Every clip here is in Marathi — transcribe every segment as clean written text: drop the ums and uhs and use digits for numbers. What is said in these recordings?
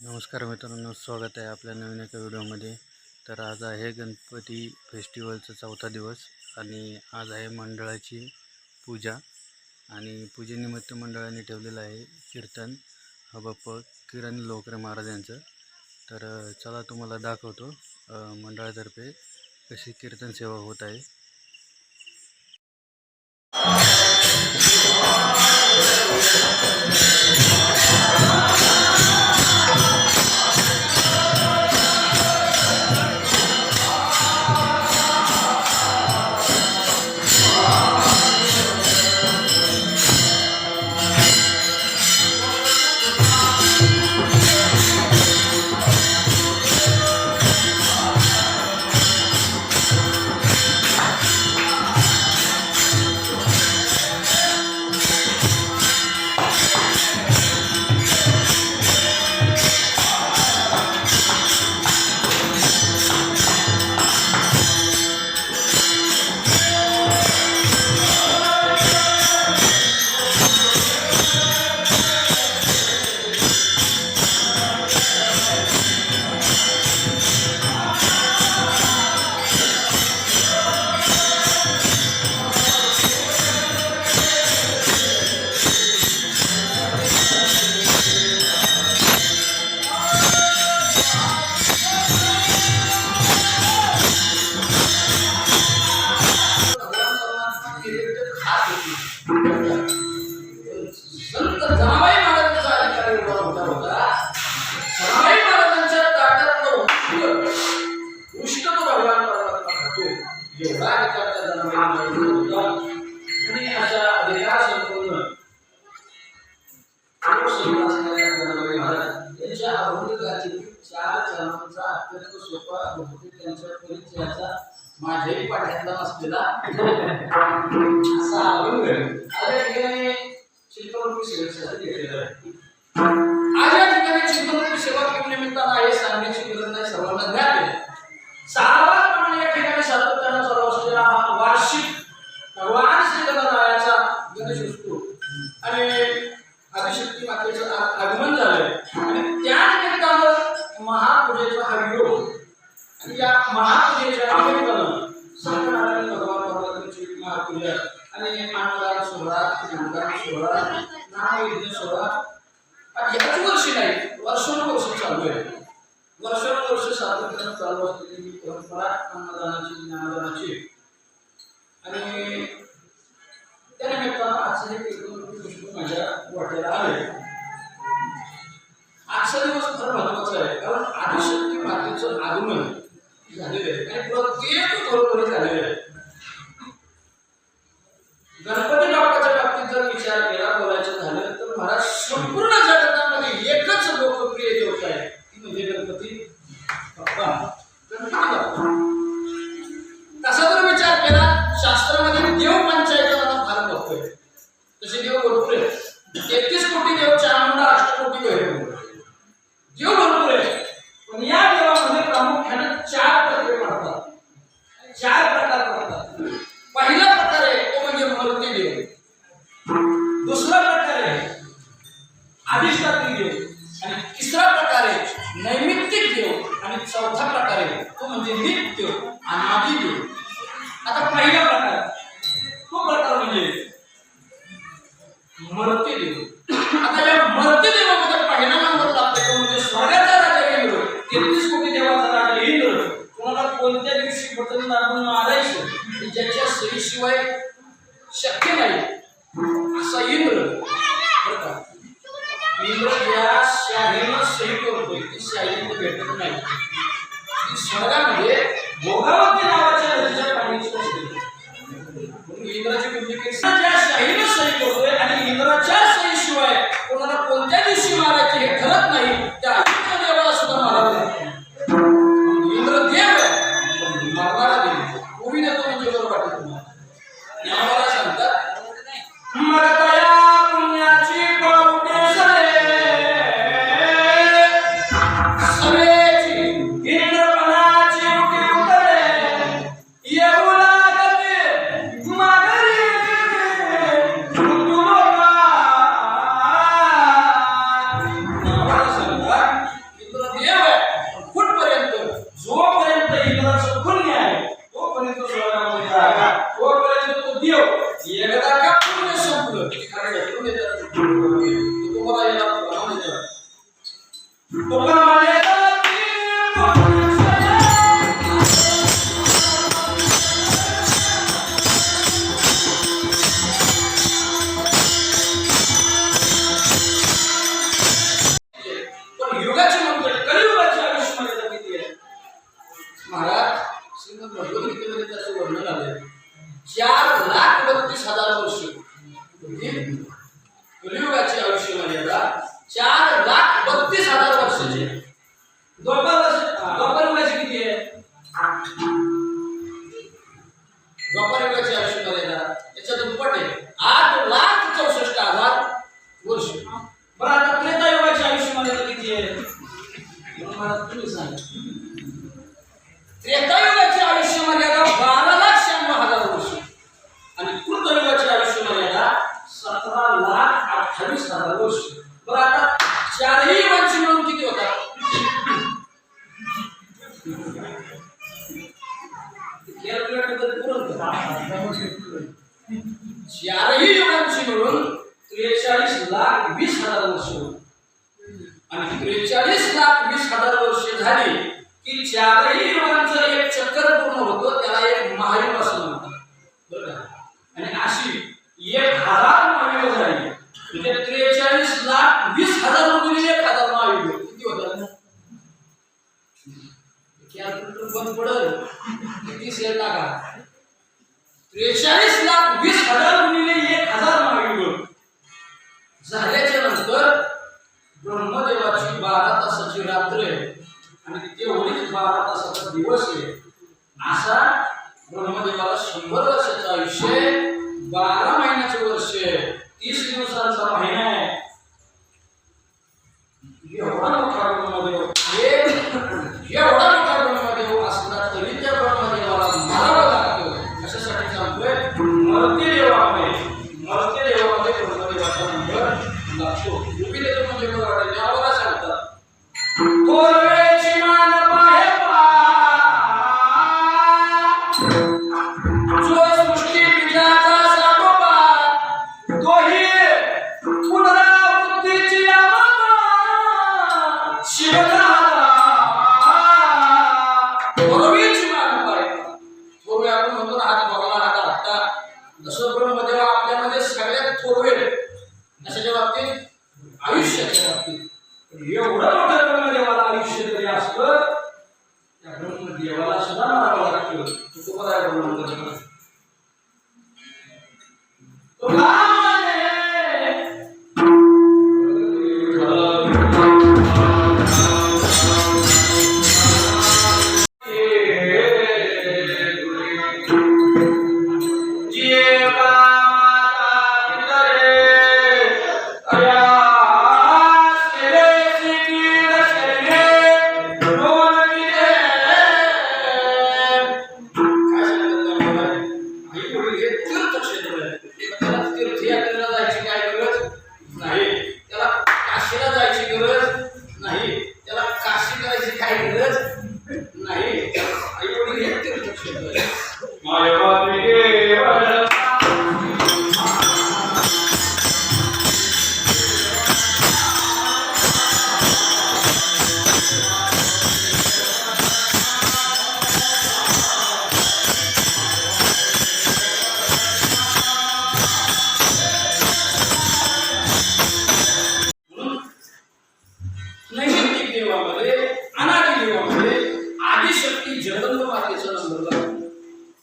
नमस्कार मित्रांनो, स्वागत आहे आपल्या नवीन एका व्हिडिओमध्ये. तर आज आहे गणपती फेस्टिवलचा 4था दिवस आणि आज आहे मंडळाची पूजा आणि पूजेनिमित्त मंडळाने ठेवलेलं आहे कीर्तन बाप्पा किरण लोकरे महाराज यांचं. तर चला तुम्हाला दाखवतो मंडळातर्फे कशी कीर्तन सेवा होत आहे. माझ्याही पाठ्यातला असलेला असा आज या ठिकाणी चिंतनरूपी सेवेसाठी घेतलेला आहे. आज या ठिकाणी चिंतनरूपी सेवा केल्या निमित्तानं आहे सांगण्याची गरज नाही, सर्वांना ज्ञात आहे. साराप्रमाणे या ठिकाणी सातत्यानं चालू असलेला हा वार्षिक भगवान श्री गणरायाचा गणेश उत्सव आणि आदिशक्ती मातेचं आगमन झालंय आणि त्या निमित्तानं महापूजेचा हा योग आणि या महापूजेच्या निमित्तानं सत्यनारायण भगवान भगवंताची महापूजा आणि अन्नदान सोहळा, ज्ञानदान सोहळा, नामयज्ञ सोहळा याच वर्षी नाही, वर्षानुवर्ष चालू आहे. वर्षानुवर्ष सातत्यानं चालू असलेली परंपरा अन्नदानाची, ज्ञानदानाची आणि त्या निमित्तानं आजचं हे पुष्प माझ्या वाट्याला आले. आजचा दिवस फार महत्वाचा आहे कारण आदिशक्ती मातेचं आगमन झालेलं आहे आणि प्रत्येक घरोघरी झालेलं आहे. गणपती बाप्पाच्या बाबतीत जर विचार केला, बोलायचं झालं तर महाराज संपूर्ण जगतामध्ये एकच लोकप्रिय देवता आहे, ती म्हणजे गणपती बाप्पा. गणपती बाप्पा तसा जर विचार केला, शास्त्रामध्ये देव पंचायत फार महत्व आहे. तसे देव भरपूर आहे, 31 कोटी देव, चामुंडा अष्टकोटी देव भरपूर आहे. पण या देवामध्ये प्रामुख्याने 4 प्रकार पडतात, 4 प्रकार पडतात. पहिला प्रकार आहे तो म्हणजे मूर्ती देव, दुसरा प्रकार आहे अधिष्ठात्री देव आणि तिसरा प्रकार आहे नैमित्तिक देव आणि चौथा प्रकार आहे तो म्हणजे नित्य अनादि देव. आता पहिला प्रकार, तो प्रकार म्हणजे मूर्ती देव. आता या मूर्ती देवामध्ये पहिला नंबर लागतो तो म्हणजे स्वर्गाचा राजा इंद्र, 33 कोटी देवाचा राजा इंद्र. कोणाला कोणत्या दिवशी बटन दाबून मारायचं ज्याच्या सहीशिवाय शक्य नाही असा इंद्र. इंद्र या शाहीनं सही करतोय, ती शाही भेटत नाही. ती स्वर्गामध्ये भोगावती नावाच्या नदीच्या पाण्याची असते. इंद्राची कम्युनिकेशन ज्या शाहीनं सही करतोय आणि इंद्राच्या सहीशिवाय कोणाला कोणत्या दिवशी मारायचे हे ठरत नाही, त्या इंद्र देवाला सुद्धा मारावं लागतं. इंद्र देव आहे, मारणारा देव. उभी देतो म्हणजे बरोबर वाटत तुम्हाला. देवाला सांगतात मरतया पुण्याची पावटे सरेची इंद्रपणाची उठी उतरे पण युगाची म्हणतो कलियुगाची आयुष्य मर्यादा किती आहे महाराज श्रीमद भगवद्गीतेमध्ये त्याचं वर्णन आलंय 4,32,000 वर्ष कलियुगाची आयुष्य मर्यादा 4,32,000 वर्षाची द्वापर युगाची किती आहे द्वापर युगाची आयुष्य मर्यादा त्याच्या दुप्पट आहे 8,64,000 वर्ष बरं आता त्रेता युगाची आयुष्य मर्यादा किती आहे मला तुम्ही सांगा त्रेतायुगाची आयुष्य मर्यादा 12,96,000 वर्ष आणि कृतयुगाची आयुष्य मर्यादा 17,28,000 वर्ष बरं आता चारही युगांची मिळून किती होतात चारही युगांची मिळून 43,20,000 वर्ष आणि 43,20,000 वर्ष झाली की चारही युगांचं एक चक्कर पूर्ण होतं त्याला एक महायुग असं म्हणतात बरं आणि अशी 1,000 महायुग झाली म्हणजे 43,20,000 मधून 1,000 महायुग किती होतात बंद पडल किती सेल टाका 43,20,000 गुणिले 1,000 महायुग झाल्याच्या नंतर ब्रह्मदेवाची 12 तासाची रात्र आहे आणि तेवढीच 12 तासाचा दिवस आहे असा ब्रह्मदेवाला 100 वर्षाचं आयुष्य 12 महिन्याचे वर्ष 30 दिवसांचा महिना आहे एवढा मोठा ब्रह्मदेव एवढा मोठा ब्रह्मदेव असला तरी त्या ब्रह्मदेवाला मारावं लागतं अशासाठी सांगतोय मरते देवामध्ये ब्रह्मदेवाचा नंबर लागतो उभी देतो म्हणजे बघा देवाला सांगतात जसं ब्रह्मदेव आपल्यामध्ये सगळ्यात थोरवे कशाच्या बाबतीत आयुष्याच्या बाबतीत एवढं मोठं ब्रह्मदेवाला आयुष्य तरी असतं त्या ब्रह्मदेवाला सुद्धा मारावं लागतं तो बघा ब्रह्मदेव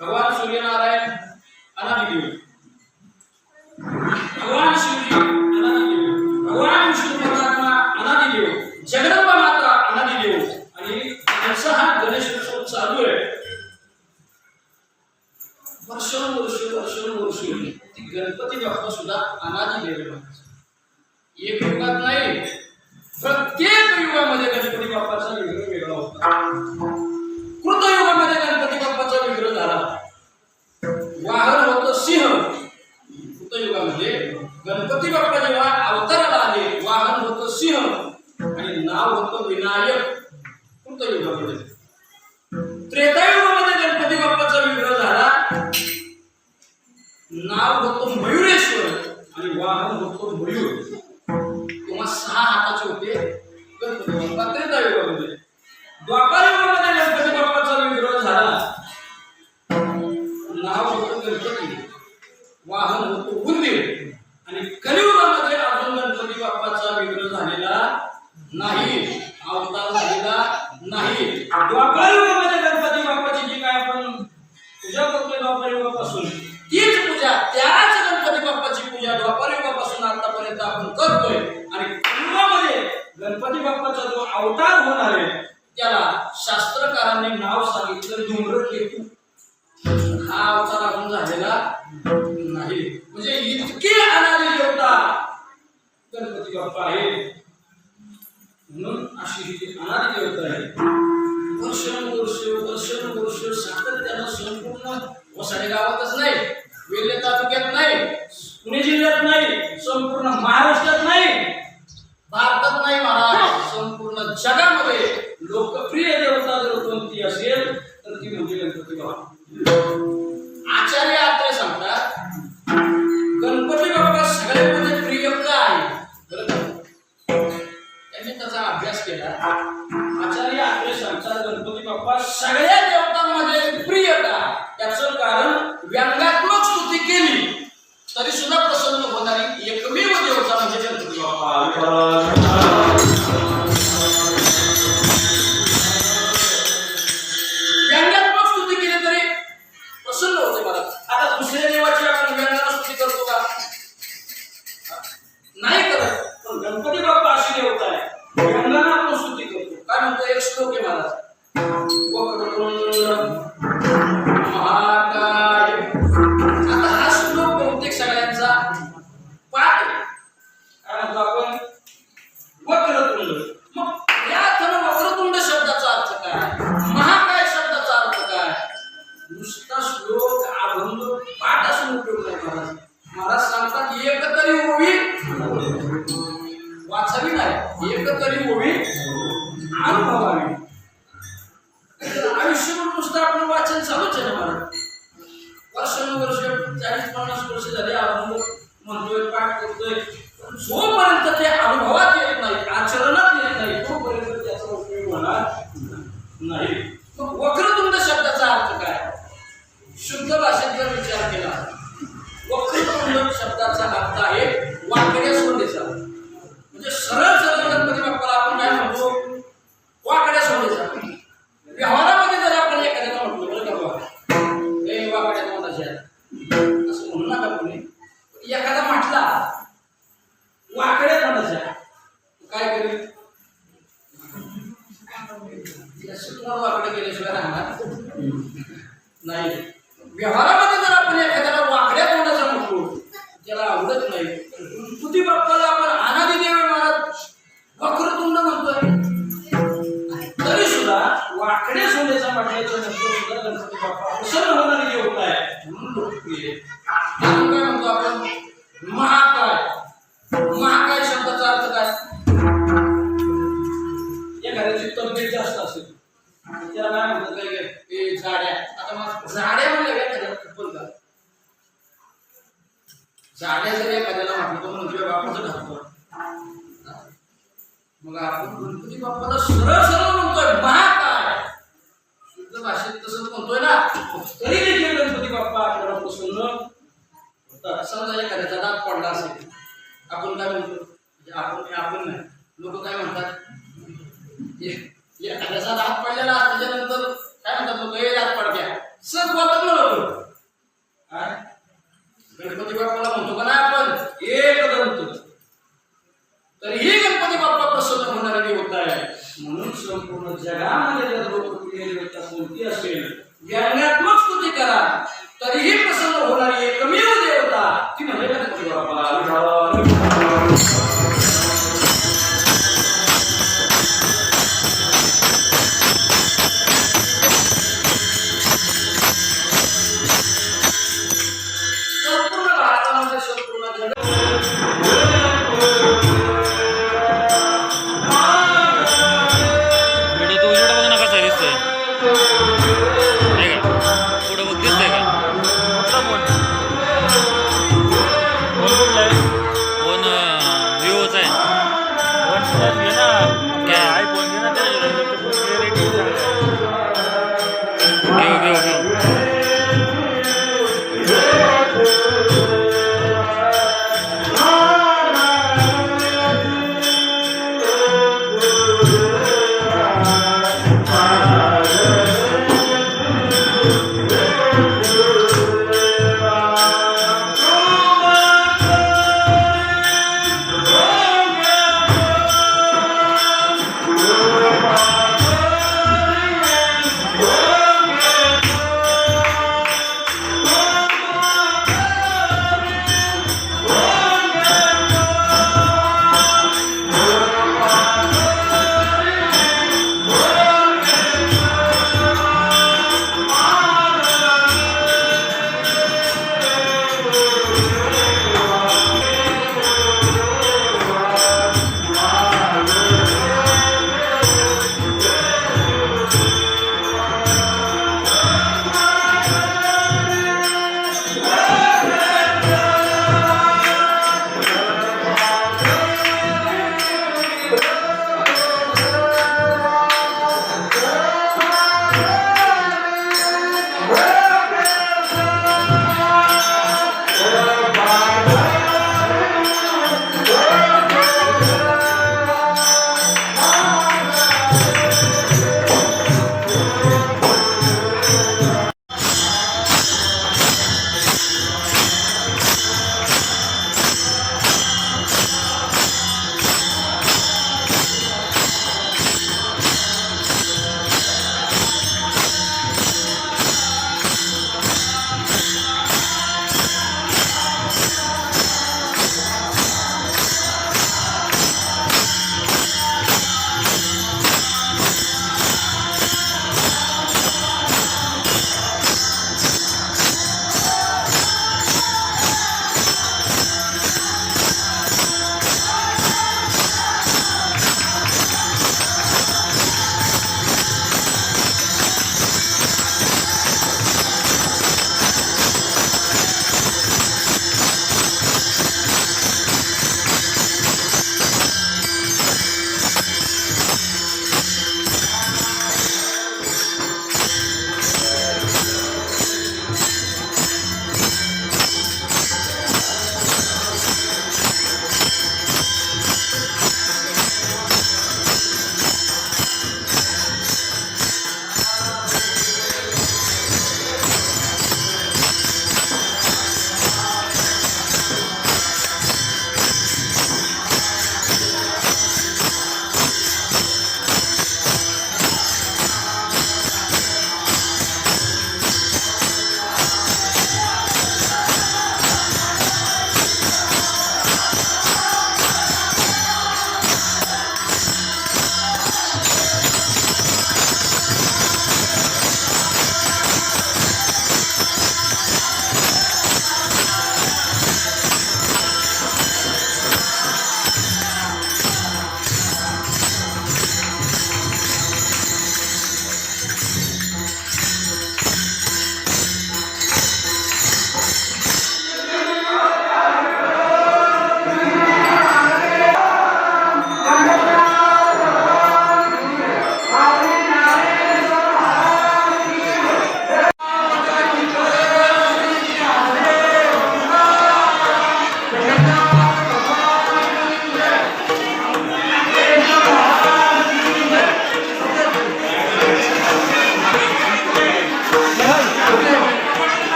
भगवान सूर्यनारायण अनादिदेव भगवान शिवजी अनादिदेव भगवान विष्णू परमात्मा अनादिदेव जगदंबा माता अनादिदेव आणि त्यांचा हा गणेश उत्सव चालू आहे वर्षोवर्ष ती गणपती बाप्पा सुद्धा अनादिदेव आहे एक युगात नाही प्रत्येक युगामध्ये गणपती बाप्पाचा विग्रह वेगळा होता कृतयुगामध्ये गणपती बाप्पाचा विग्रह झाला वाहन होतं सिंह कृतयुगामध्ये गणपती बाप्पा जेव्हा अवताराला आले वाहन होतं सिंह आणि नाव होतं विनायक कृतयुगामध्ये त्रेतायुगामध्ये गणपती बाप्पाचा विग्रह झाला नाव होतं मयुरेश्वर आणि वाहन होतं मयूर तेव्हा 6 हाताचे होते गणपती बाप्पा त्रेतायुगामध्ये. द्वापारयुगामध्ये गणपती बाप्पाचा विग्रह झाला. नाव होतं गणपती, वाहन होतं उंदीर. आणि कलियुगामध्ये अजून गणपती बाप्पाचा विग्रह झालेला नाही, अवतार झालेला नाही. द्वापारयुगामध्ये गणपती बाप्पाची जी काय आपण पूजा करतोय द्वापारयुगापासून, तीच पूजा, त्याच गणपती बाप्पाची पूजा द्वापारयुगापासून आतापर्यंत आपण करतोय. आणि कलियुगामध्ये गणपती बाप्पाचा जो अवतार होणार आहे त्याला शास्त्रकारांनी नाव सांगितलं धूम्रकेतू. हा अवतार अजून झालेला नाही. म्हणजे इतके अनादी देवता गणपती बाप्पा आहे. म्हणून अशी ही अनादी देवता आहे. वर्षानुवर्ष सातत्यानं संपूर्ण वसाडे गावातच नाही, वेल्हे तालुक्यात नाही, पुणे जिल्ह्यात नाही, संपूर्ण महाराष्ट्रात नाही, भारतात नाही महाराज, संपूर्ण जगामध्ये लोकप्रिय देवता जर कोणती असेल तर ती म्हणजे गणपती बाप्पा. आचार्य आत्रे सांगतात गणपती बाप्पा सगळ्यांमध्ये प्रिय का आहे. त्यांनी त्याचा अभ्यास केला. आचार्य आत्रे सांगतात गणपती बाप्पा सगळ्या देवतांमध्ये प्रिय का. त्याचं कारण व्यंगात्मक स्तुती केली तरी सुद्धा प्रसन्न होणारी एकमेव देवता म्हणजे गणपती बाप्पा. व्यंगात्मक स्तुती केली तरी प्रसन्न होते मला. आता दुसऱ्या देवाची आपण व्यंगात्मक स्तुती करतो का? नाही करत. पण गणपती बाप्पा अशी देवता आहे व्यंगाने आपण स्तुती करतो. काय म्हणतो एक श्लोक आहे महाराज, महाकाय. आता हा श्लोक बहुतेक सगळ्यांचा पाठ आहे. काय म्हणतो आपण वक्रतुंड. मग या अर्थानं वक्रतुंड शब्दाचा अर्थ काय, महाकाय शब्दाचा अर्थ काय. नुसता श्लोक अभंग पाठ असून उपयोग नाही महाराज. महाराज सांगतात एक तरी ओवी वाचावी नाही, एक तरी ओवी अनुभवावी. आयुष्यभर नुसतं आपलं वाचन चालूच आहे ना महाराज. वर्षानुवर्ष 40-50 वर्ष झाले अनुभव म्हणतोय, पाठ करतोय, पण जोपर्यंत ते अनुभवात येत नाही, आचरणात येत नाही, तोपर्यंत त्याचा उपयोग होणार नाही. मग वक्रतुंड शब्दाचा अर्थ काय. शुद्ध भाषेत जर विचार केला, वक्रतुंड शब्दाचा अर्थ आहे वाकड्या सोंडेचा. म्हणजे सरळ सरळ गणपती बाप्पाला आपण काय म्हणतो, वाकड्या सोंडेचा. व्यवहारामध्ये जर आपण एखाद्याला म्हटलं बरं का बाबा हे वाकड्या तोंडाचे आहेत असं म्हणू नका कोणी. एखादा म्हटला वाकड्या तोंडाच्या काय करेल, वाकडे केल्याशिवाय राहणार नाही. व्यवहारामध्ये जर आपण एखाद्याला वाकड्या तोंडाचा म्हटलो त्याला आवडत नाही. गणपती बाप्पाला आपण अनादी देव महाराज वक्रतुंड म्हणतोय तरी सुद्धा वाकड्या सोन्याचा म्हटल्याच्या नंतर सुद्धा गणपती बाप्पा प्रसन्न होणारी देवता आहे म्हणून लोकप्रिय. काय म्हणतो आपण महाकाय. महाकाय शब्दाचा अर्थ काय. एखाद्याची तब्येत जास्त असेल त्याला काय म्हणतात काय झाड्या. आता मग झाड्या म्हणल्या एखाद्याला चप्पल का झाड्या जर एखाद्याला म्हटलं तर म्हणतो बापाचं ढाकतो. मग आपण गणपती बाप्पाला सरळ सरळ म्हणतोय महाकाय. शुद्ध भाषेत तसंच म्हणतोय ना, तरी देखील गणपती बाप्पा आपल्याला प्रसन्न होतात. समजा एखाद्याचा दात पडला असेल आपण काय म्हणतो, आपण नाही लोक काय म्हणतात, एखाद्याचा दात पडलेला त्याच्यानंतर काय म्हणतात लोक हे दात पडत्या सग बोलतात ना लोक. गणपती बाप्पाला म्हणतो का नाही आपण एक दंत. तरीही गणपती बाप्पा प्रसन्न होणारी देवता आहे. म्हणून संपूर्ण जगामध्ये जर लोकप्रिय देवता कोणती असेल व्यंगात्मक स्तुती करा तरीही